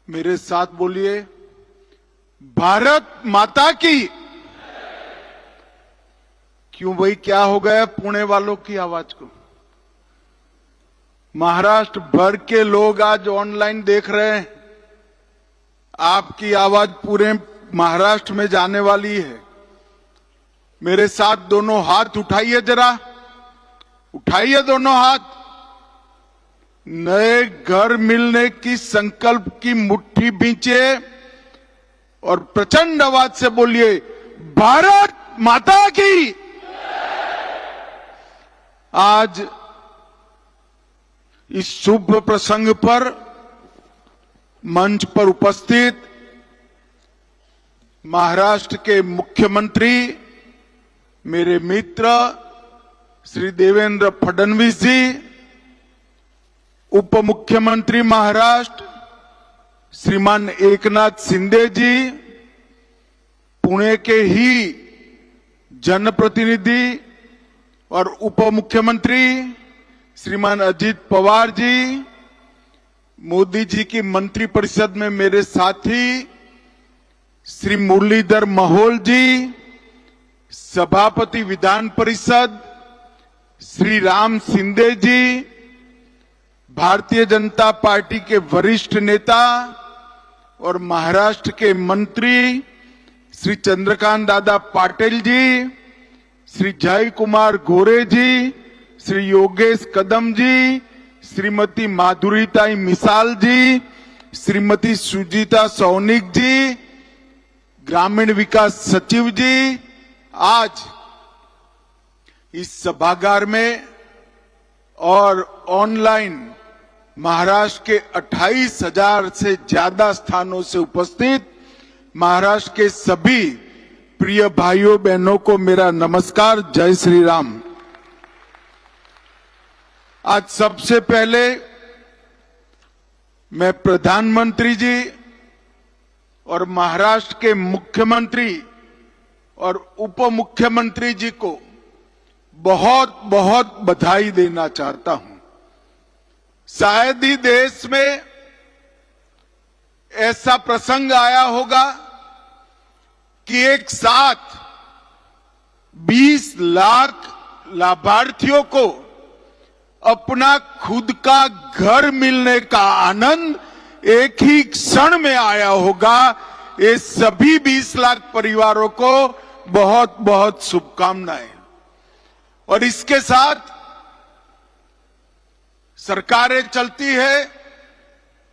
मेरे साथ बोलिए, भारत माता की। क्यों भाई, क्या हो गया पुणे वालों की आवाज को? महाराष्ट्र भर के लोग आज ऑनलाइन देख रहे हैं। आपकी आवाज पूरे महाराष्ट्र में जाने वाली है। मेरे साथ दोनों हाथ उठाइए, जरा उठाइए दोनों हाथ। नए घर मिलने की संकल्प की मुट्ठी बींचे और प्रचंड आवाज से बोलिए, भारत माता की। आज इस शुभ प्रसंग पर मंच पर उपस्थित महाराष्ट्र के मुख्यमंत्री, मेरे मित्र श्री देवेंद्र फडणवीस जी, उप मुख्यमंत्री महाराष्ट्र श्रीमान एकनाथ शिंदे जी, पुणे के ही जनप्रतिनिधि और उप मुख्यमंत्री श्रीमान अजित पवार जी, मोदी जी की मंत्रिपरिषद में मेरे साथी श्री मुरलीधर मोहोल जी, सभापति विधान परिषद श्री राम शिंदे जी, भारतीय जनता पार्टी के वरिष्ठ नेता और महाराष्ट्र के मंत्री श्री चंद्रकांत दादा पाटिल जी, श्री जय कुमार गोरे जी, श्री योगेश कदम जी, श्रीमती माधुरीताई मिसाल जी, श्रीमती सुजीता सौनिक जी, ग्रामीण विकास सचिव जी, आज इस सभागार में और ऑनलाइन महाराष्ट्र के 28,000 से ज्यादा स्थानों से उपस्थित महाराष्ट्र के सभी प्रिय भाइयों बहनों को मेरा नमस्कार, जय श्री राम। आज सबसे पहले मैं प्रधानमंत्री जी और महाराष्ट्र के मुख्यमंत्री और उप मुख्यमंत्री जी को बहुत बहुत बधाई देना चाहता हूं। शायद ही देश में ऐसा प्रसंग आया होगा कि एक साथ 20 लाख लाभार्थियों को अपना खुद का घर मिलने का आनंद एक ही क्षण में आया होगा। ये सभी 20 लाख परिवारों को बहुत बहुत शुभकामनाएं। और इसके साथ सरकारें चलती है,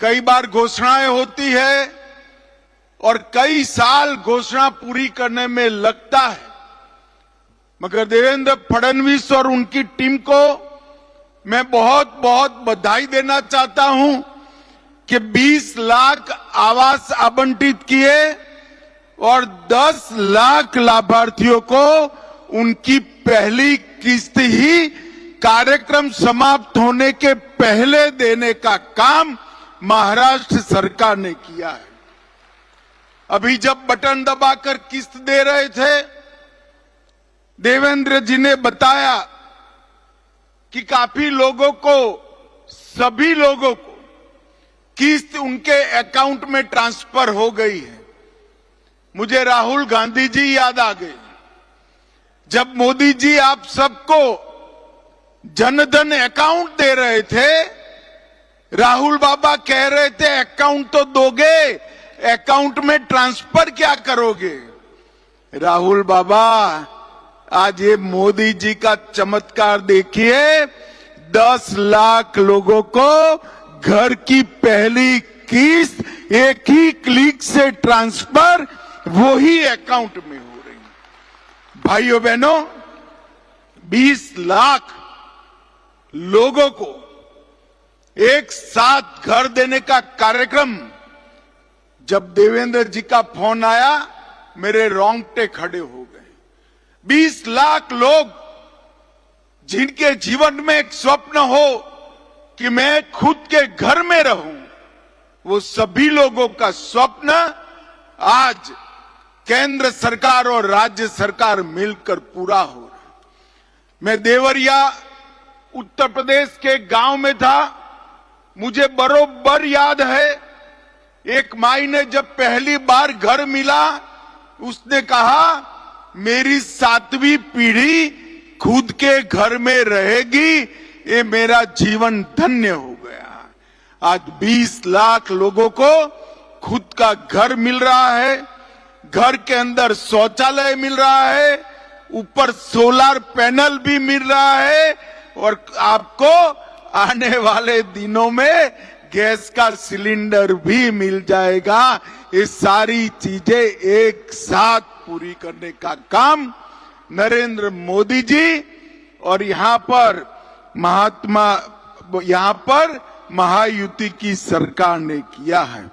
कई बार घोषणाएं होती है और कई साल घोषणा पूरी करने में लगता है, मगर देवेंद्र फडणवीस और उनकी टीम को मैं बहुत बहुत बधाई देना चाहता हूं कि 20 लाख आवास आवंटित किए और 10 लाख लाभार्थियों को उनकी पहली किस्त ही कार्यक्रम समाप्त होने के पहले देने का काम महाराष्ट्र सरकार ने किया है। अभी जब बटन दबाकर किस्त दे रहे थे, देवेंद्र जी ने बताया कि काफी लोगों को, सभी लोगों को किस्त उनके अकाउंट में ट्रांसफर हो गई है। मुझे राहुल गांधी जी याद आ गए, जब मोदी जी आप सबको जनधन अकाउंट दे रहे थे, राहुल बाबा कह रहे थे अकाउंट तो दोगे, अकाउंट में ट्रांसफर क्या करोगे? राहुल बाबा, आज ये मोदी जी का चमत्कार देखिए, 10 लाख लोगों को घर की पहली किस्त एक ही क्लिक से ट्रांसफर वो ही अकाउंट में हो रही है। भाइयों बहनों, 20 लाख लोगों को एक साथ घर देने का कार्यक्रम, जब देवेंद्र जी का फोन आया मेरे रोंगटे खड़े हो गए। 20 लाख लोग जिनके जीवन में एक स्वप्न हो कि मैं खुद के घर में रहूं, वो सभी लोगों का स्वप्न आज केंद्र सरकार और राज्य सरकार मिलकर पूरा हो रहा है। मैं देवरिया उत्तर प्रदेश के गांव में था, मुझे बरोबर याद है एक माई ने जब पहली बार घर मिला, उसने कहा मेरी 7वीं पीढ़ी खुद के घर में रहेगी, ये मेरा जीवन धन्य हो गया। आज 20 लाख लोगों को खुद का घर मिल रहा है, घर के अंदर शौचालय मिल रहा है, ऊपर सोलर पैनल भी मिल रहा है, और आपको आने वाले दिनों में गैस का सिलेंडर भी मिल जाएगा। ये सारी चीजें एक साथ पूरी करने का काम नरेंद्र मोदी जी और यहाँ पर महायुति की सरकार ने किया है।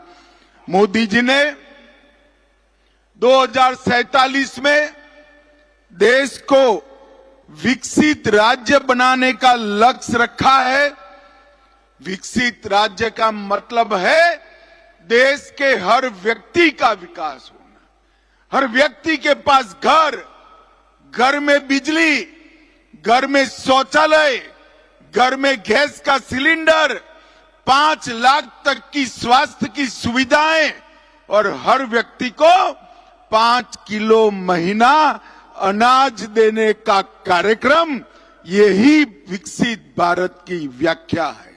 मोदी जी ने 2047 में देश को विकसित राज्य बनाने का लक्ष्य रखा है। विकसित राज्य का मतलब है देश के हर व्यक्ति का विकास होना, हर व्यक्ति के पास घर, घर में बिजली, घर में शौचालय, घर में गैस का सिलेंडर, 5 लाख तक की स्वास्थ्य की सुविधाएं और हर व्यक्ति को 5 किलो महीना अनाज देने का कार्यक्रम, यही विकसित भारत की व्याख्या है।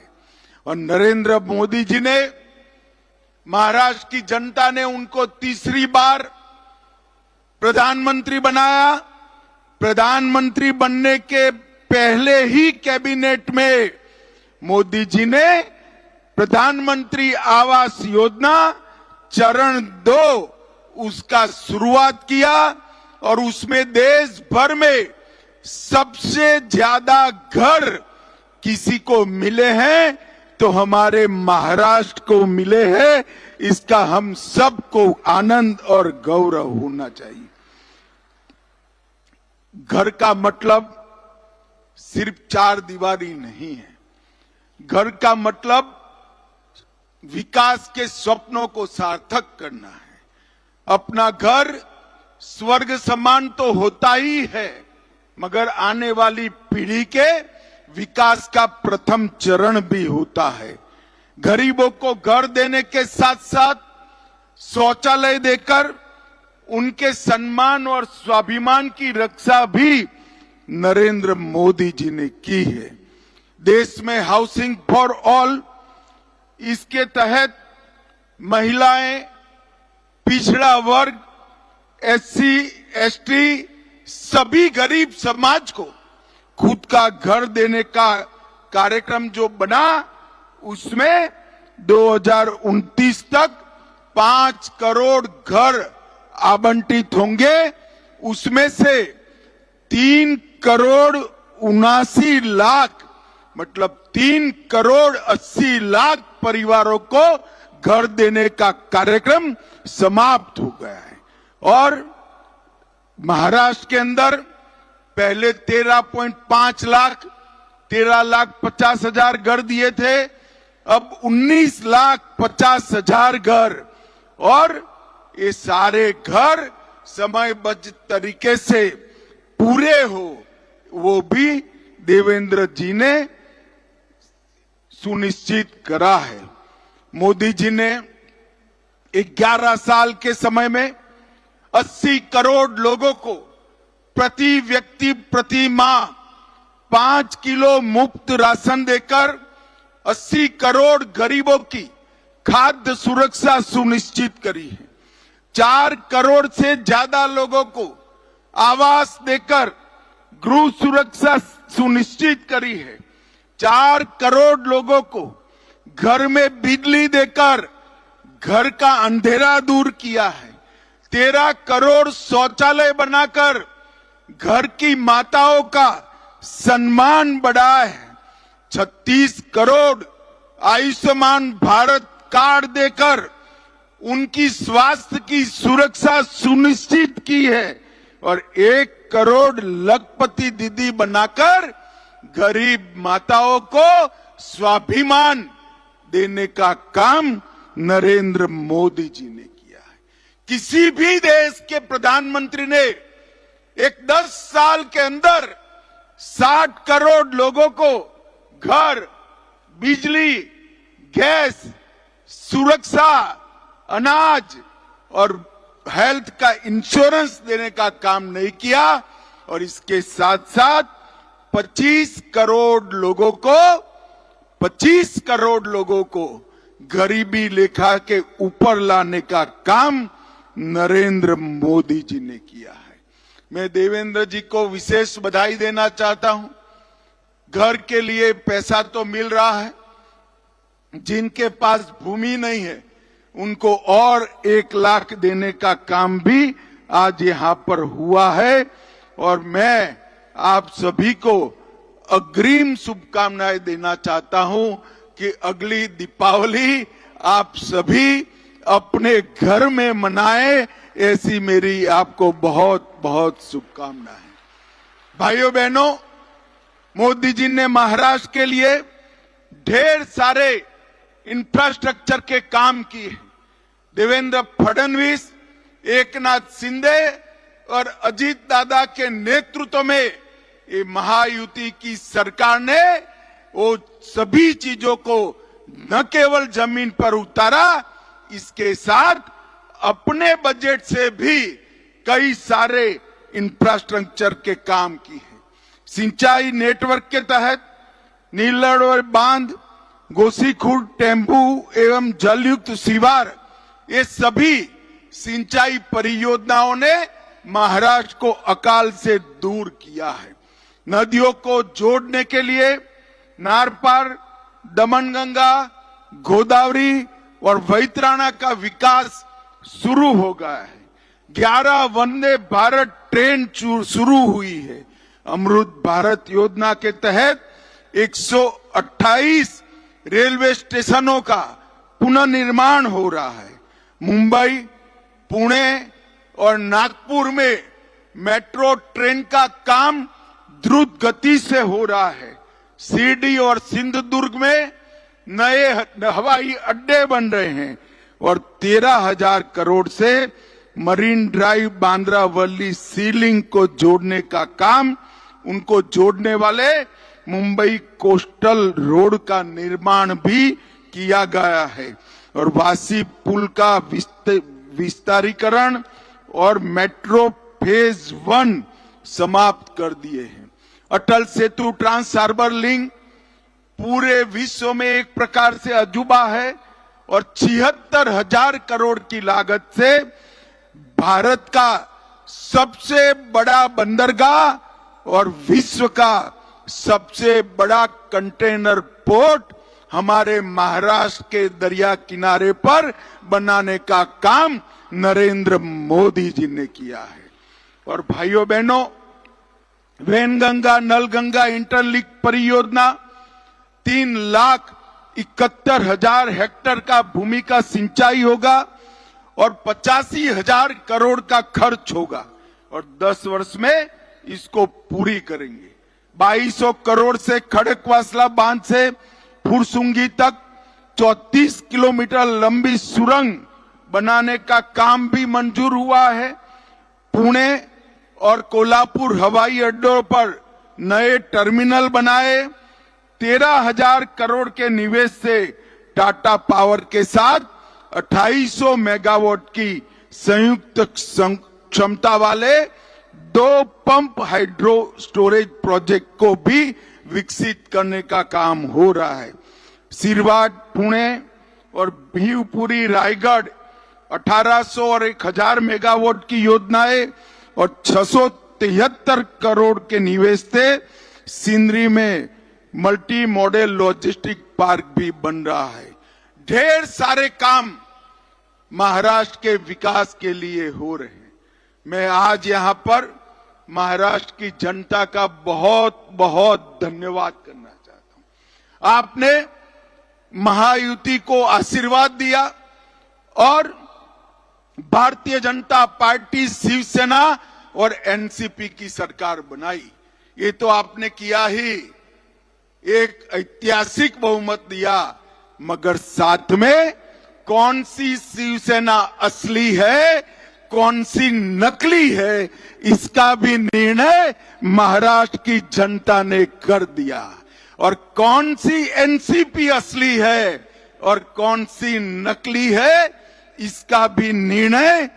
और नरेंद्र मोदी जी ने, महाराष्ट्र की जनता ने उनको तीसरी बार प्रधानमंत्री बनाया। प्रधानमंत्री बनने के पहले ही कैबिनेट में मोदी जी ने प्रधानमंत्री आवास योजना चरण 2 उसका शुरुआत किया, और उसमें देश भर में सबसे ज्यादा घर किसी को मिले हैं तो हमारे महाराष्ट्र को मिले हैं। इसका हम सबको आनंद और गौरव होना चाहिए। घर का मतलब सिर्फ 4 दीवारी नहीं है। घर का मतलब विकास के स्वप्नों को सार्थक करना है। अपना घर स्वर्ग समान तो होता ही है, मगर आने वाली पीढ़ी के विकास का प्रथम चरण भी होता है। गरीबों को घर देने के साथ साथ शौचालय देकर उनके सम्मान और स्वाभिमान की रक्षा भी नरेंद्र मोदी जी ने की है। देश में हाउसिंग फॉर ऑल, इसके तहत महिलाएं, पिछड़ा वर्ग, SC, ST सभी गरीब समाज को खुद का घर देने का कार्यक्रम जो बना, उसमें 2029 तक 5 करोड़ घर आवंटित होंगे। उसमें से 3 करोड़ 79 लाख, मतलब 3 करोड़ 80 लाख परिवारों को घर देने का कार्यक्रम समाप्त हो गया है। और महाराष्ट्र के अंदर पहले 13.5 लाख, 13,50,000 घर दिए थे, अब 19,50,000 घर, और ये सारे घर समयबद्ध तरीके से पूरे हो, वो भी देवेंद्र जी ने सुनिश्चित करा है। मोदी जी ने 11 साल के समय में 80 करोड़ लोगों को प्रति व्यक्ति प्रति माह 5 किलो मुफ्त राशन देकर 80 करोड़ गरीबों की खाद्य सुरक्षा सुनिश्चित करी है। 4 करोड़ से ज्यादा लोगों को आवास देकर गृह सुरक्षा सुनिश्चित करी है। 4 करोड़ लोगों को घर में बिजली देकर घर का अंधेरा दूर किया है। 13 करोड़ शौचालय बनाकर घर की माताओं का सम्मान बढ़ाया है। 36 करोड़ आयुष्मान भारत कार्ड देकर उनकी स्वास्थ्य की सुरक्षा सुनिश्चित की है, और 1 करोड़ लखपति दीदी बनाकर गरीब माताओं को स्वाभिमान देने का काम नरेंद्र मोदी जी ने किया है। किसी भी देश के प्रधानमंत्री ने एक 10 साल के अंदर 60 करोड़ लोगों को घर, बिजली, गैस, सुरक्षा अनाज और हेल्थ का इंश्योरेंस देने का काम नहीं किया और इसके साथ साथ 25 करोड़ लोगों को गरीबी रेखा के ऊपर लाने का काम नरेंद्र मोदी जी ने किया है। मैं देवेंद्र जी को विशेष बधाई देना चाहता हूं। घर के लिए पैसा तो मिल रहा है, जिनके पास भूमि नहीं है उनको और 1 लाख देने का काम भी आज यहां पर हुआ है और मैं आप सभी को अग्रिम शुभकामनाएं देना चाहता हूं कि अगली दीपावली आप सभी अपने घर में मनाएं, ऐसी मेरी आपको बहुत बहुत शुभकामनाएं। भाइयों बहनों, मोदी जी ने महाराष्ट्र के लिए ढेर सारे इंफ्रास्ट्रक्चर के काम किए। देवेंद्र फडणवीस, एकनाथ शिंदे और अजीत दादा के नेतृत्व में ये महायुति की सरकार ने वो सभी चीजों को न केवल जमीन पर उतारा, इसके साथ अपने बजट से भी कई सारे इंफ्रास्ट्रक्चर के काम किए हैं। सिंचाई नेटवर्क के तहत नीलड़ बांध, गोसीखुर्द, टेम्बू एवं जलयुक्त शिवार, ये सभी सिंचाई परियोजनाओं ने महाराष्ट्र को अकाल से दूर किया है। नदियों को जोड़ने के लिए नारपार, दमनगंगा, गोदावरी और वैतरणा का विकास शुरू हो गया है। 11 वंदे भारत ट्रेन शुरू हुई है। अमृत भारत योजना के तहत 128 रेलवे स्टेशनों का पुनर्निर्माण हो रहा है। मुंबई, पुणे और नागपुर में मेट्रो ट्रेन का काम द्रुत गति से हो रहा है। शिरडी और सिंधुदुर्ग में नए हवाई अड्डे बन रहे हैं और 13,000 करोड़ से मरीन ड्राइव, बांद्रा वर्ली सी लिंक को जोड़ने का काम, उनको जोड़ने वाले मुंबई कोस्टल रोड का निर्माण भी किया गया है और वासी पुल का विस्तारीकरण और मेट्रो फेज 1 समाप्त कर दिए हैं। Atal Setu trans harbour link पूरे विश्व में एक प्रकार से अजूबा है और 76,000 करोड़ की लागत से भारत का सबसे बड़ा बंदरगाह और विश्व का सबसे बड़ा कंटेनर पोर्ट हमारे महाराष्ट्र के दरिया किनारे पर बनाने का काम नरेंद्र मोदी जी ने किया है। और भाइयों बहनों, वैनगंगा नलगंगा इंटरलिंक परियोजना 3,71,000 हेक्टेयर का भूमि का सिंचाई होगा और 85,000 करोड़ का खर्च होगा और 10 वर्ष में इसको पूरी करेंगे। 2200 करोड़ से खड़कवासला बांध से फुरसुंगी तक 34 किलोमीटर लंबी सुरंग बनाने का काम भी मंजूर हुआ है। पुणे और कोल्हापुर हवाई अड्डों पर नए टर्मिनल बनाए। 13,000 करोड़ के निवेश से टाटा पावर के साथ 2800 मेगावाट की संयुक्त क्षमता वाले 2 पंप हाइड्रो स्टोरेज प्रोजेक्ट को भी विकसित करने का काम हो रहा है। सिरवाड, पुणे और भीवपुरी, रायगढ़ 1800 और 1000 मेगावाट की योजनाएं और 673 करोड़ के निवेश से सिंदरी में मल्टी मॉडल लॉजिस्टिक पार्क भी बन रहा है। ढेर सारे काम महाराष्ट्र के विकास के लिए हो रहे हैं। मैं आज यहां पर महाराष्ट्र की जनता का बहुत बहुत धन्यवाद करना चाहता हूं। आपने महायुति को आशीर्वाद दिया और भारतीय जनता पार्टी, शिवसेना और एनसीपी की सरकार बनाई। ये तो आपने किया ही, एक ऐतिहासिक बहुमत दिया, मगर साथ में कौन सी शिवसेना असली है, कौन सी नकली है, इसका भी निर्णय महाराष्ट्र की जनता ने कर दिया। और कौन सी एनसीपी असली है और कौन सी नकली है, इसका भी निर्णय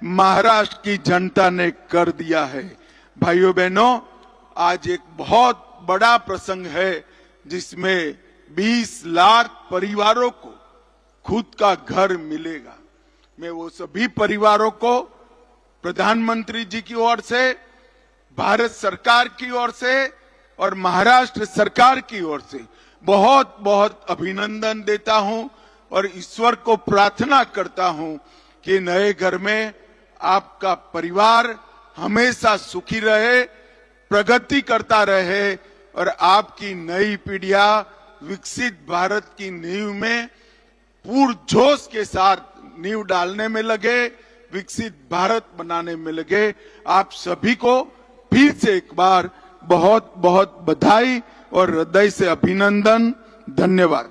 महाराष्ट्र की जनता ने कर दिया है। भाइयों बहनों, आज एक बहुत बड़ा प्रसंग है जिसमें 20 लाख परिवारों को खुद का घर मिलेगा। मैं वो सभी परिवारों को प्रधानमंत्री जी की ओर से, भारत सरकार की ओर से और महाराष्ट्र सरकार की ओर से बहुत बहुत अभिनंदन देता हूं और ईश्वर को प्रार्थना करता हूं कि नए घर में आपका परिवार हमेशा सुखी रहे, प्रगति करता रहे और आपकी नई पीढ़ियां विकसित भारत की नींव में पूरजोश के साथ नींव डालने में लगे, विकसित भारत बनाने में लगे। आप सभी को फिर से एक बार बहुत बहुत बधाई और हृदय से अभिनंदन। धन्यवाद।